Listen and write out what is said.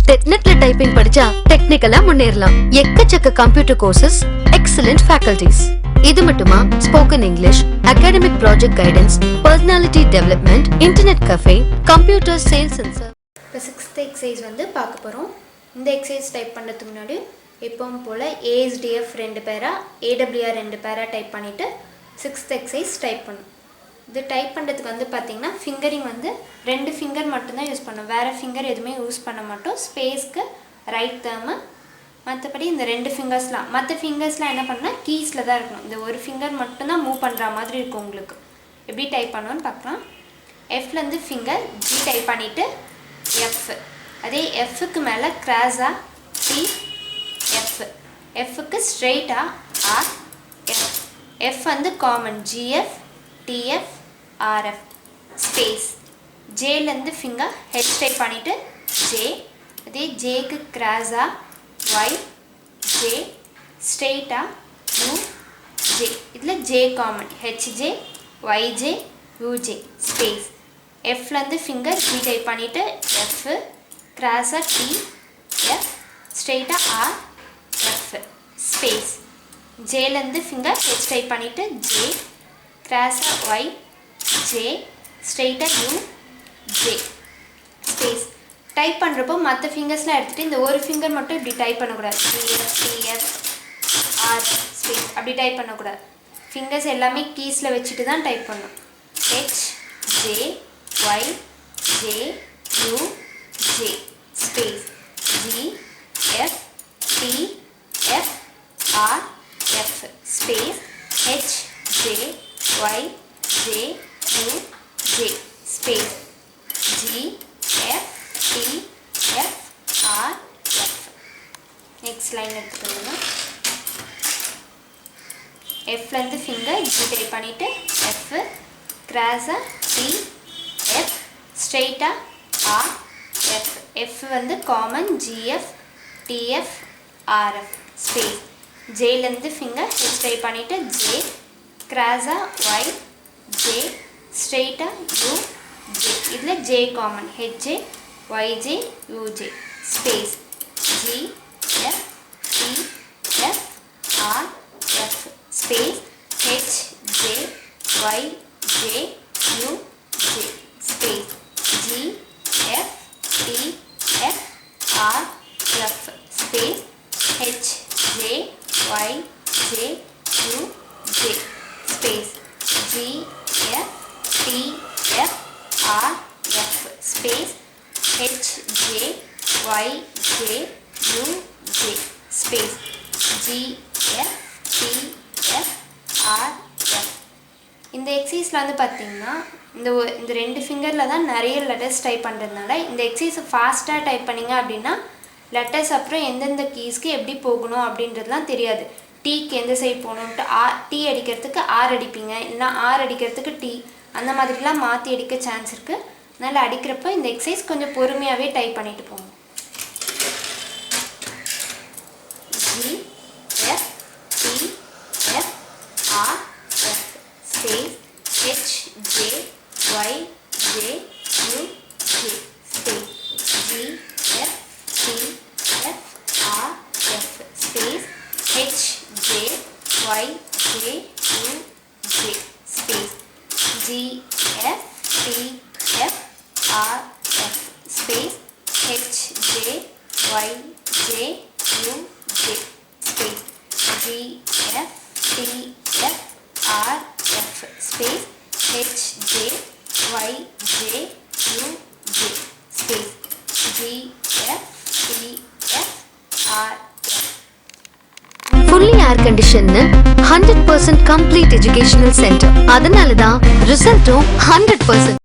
நெட்ல டைப்பிங் படிச்சா டெக்னிக்கலா முன்னேறலாம். எக்கச்சக்க கம்ப்யூட்டர் கோர்சஸ், எக்ஸலென்ட் ஃபேக்கல்டிஸ். இது மட்டுமா, spoken English, academic project guidance, personality development, internet cafe, computer sales and service. இப்போ 6th எக்ஸசைஸ் வந்து பார்க்க போகிறோம். இந்த எக்ஸசைஸ் டைப் பண்ணுறதுக்கு முன்னாடி எப்பவும் போல் ASDF 2 பேரா, AWR 2 பேரா டைப் பண்ணிவிட்டு 6th எக்ஸசைஸ் டைப் பண்ணும். இது டைப் பண்ணுறதுக்கு வந்து பார்த்திங்கன்னா ஃபிங்கரிங் வந்து 2 ஃபிங்கர் மட்டும்தான் யூஸ் பண்ணோம். வேறு ஃபிங்கர் எதுவுமே யூஸ் பண்ண மாட்டோம். ஸ்பேஸ்க்கு ரைட் தேர்மு, மற்றபடி இந்த 2 ஃபிங்கர்ஸ்லாம், மற்ற ஃபிங்கர்ஸ்லாம் என்ன பண்ணால் கீஸில் தான் இருக்கணும். இந்த ஒரு ஃபிங்கர் மட்டும்தான் மூவ் பண்ணுற மாதிரி இருக்கும். உங்களுக்கு எப்படி டைப் பண்ணணும்னு பார்க்கலாம். எஃப்லேருந்து ஃபிங்கர் G டைப் பண்ணிவிட்டு எஃப், அதே எஃப்க்கு மேலே கிராஸாக T, எஃப்க்கு ஸ்ட்ரெயிட்டாக R, எஃப் வந்து common GF TF RF space. ஜேலேருந்து ஃபிங்கர் H டைப் பண்ணிவிட்டு J, அதே ஜேக்கு கிராஸாக Y, J, ஸ்ட்ரெயிட்டாக U, J. இதில் J common HJ, YJ, UJ space. எஃப்லேருந்து ஃபிங்கர் G டைப் பண்ணிவிட்டு F, கிராஸாக T, F, ஸ்ட்ரெயிட்டாக R, F ஸ்பேஸ். ஜேலேருந்து ஃபிங்கர் H டைப் பண்ணிவிட்டு J, கிராஸாக Y, J, ஸ்ட்ரெயிட்டாக U, J ஸ்பேஸ். டைப் பண்ணுறப்போ மற்ற ஃபிங்கர்ஸ்லாம் எடுத்துகிட்டு இந்த ஒரு ஃபிங்கர் மட்டும் இப்படி டைப் பண்ணக்கூடாது. GF TF R ஸ்பேஸ் அப்படி டைப் பண்ணக்கூடாது. ஃபிங்கர்ஸ் எல்லாமே கீஸில் வச்சுட்டு தான் டைப் பண்ணணும். H, J, Y, J, U, J space. G, F, T, F, R, F space. H, J, Y, J, U, J space. G, F, T, F, R, F. Next line எடுத்துக்கோங்க. எஃப்லேருந்து finger G type பண்ணிவிட்டு F, கிராஸாக T, F, ஸ்ட்ரெயிட்டாக R, F. F வந்து common GF TF RF space. ஜேலேருந்து finger H type பண்ணிவிட்டு J, கிராஸாக Y, J, ஸ்ட்ரெயிட்டாக U, J. இதில் J common HJ, YJ, UJ space. G, F, T, F, R, F space. H, J, Y, J, U, J space. G, F, T, F, R, F space. H, J, Y, J, U, J space. G, F, T, F, R, F space. H, J, Y, J, U, J space. G, F, T, F, R, F. இந்த எக்ஸசைஸில் வந்து பார்த்திங்கன்னா இந்த 2 ஃபிங்கரில் தான் நிறைய letters type பண்ணுறதுனால இந்த எக்ஸசைஸை ஃபாஸ்ட்டாக type பண்ணிங்க அப்படின்னா லெட்டர்ஸ் அப்புறம் எந்தெந்த கீஸ்க்கு எப்படி போகணும் அப்படின்றதுலாம் தெரியாது. டீக்கு எந்த சைடு போகணுன்ட்டு டி அடிக்கிறதுக்கு ஆர் அடிப்பீங்க, இல்லைனா ஆர் அடிக்கிறதுக்கு டி, அந்த மாதிரிலாம் மாற்றி அடிக்க சான்ஸ் இருக்குது. அதனால் அடிக்கிறப்ப இந்த எக்ஸசைஸ் கொஞ்சம் பொறுமையாகவே டைப் பண்ணிட்டு போங்க. G, F, T, F, R, F space. H, J, Y, J, U, J space. G, F, T, F, R, F space. H, J, Y, J, U, J space. G, F, T, F, R, F space. H, J, Y, J, U, J space. G, F, T, F, R, F space. H, J, Y, J, U, J space. G, F, T, F, R, F. Fully air conditioned 100% complete educational center. அதனால தான் ரிசல்ட்டும் 100%.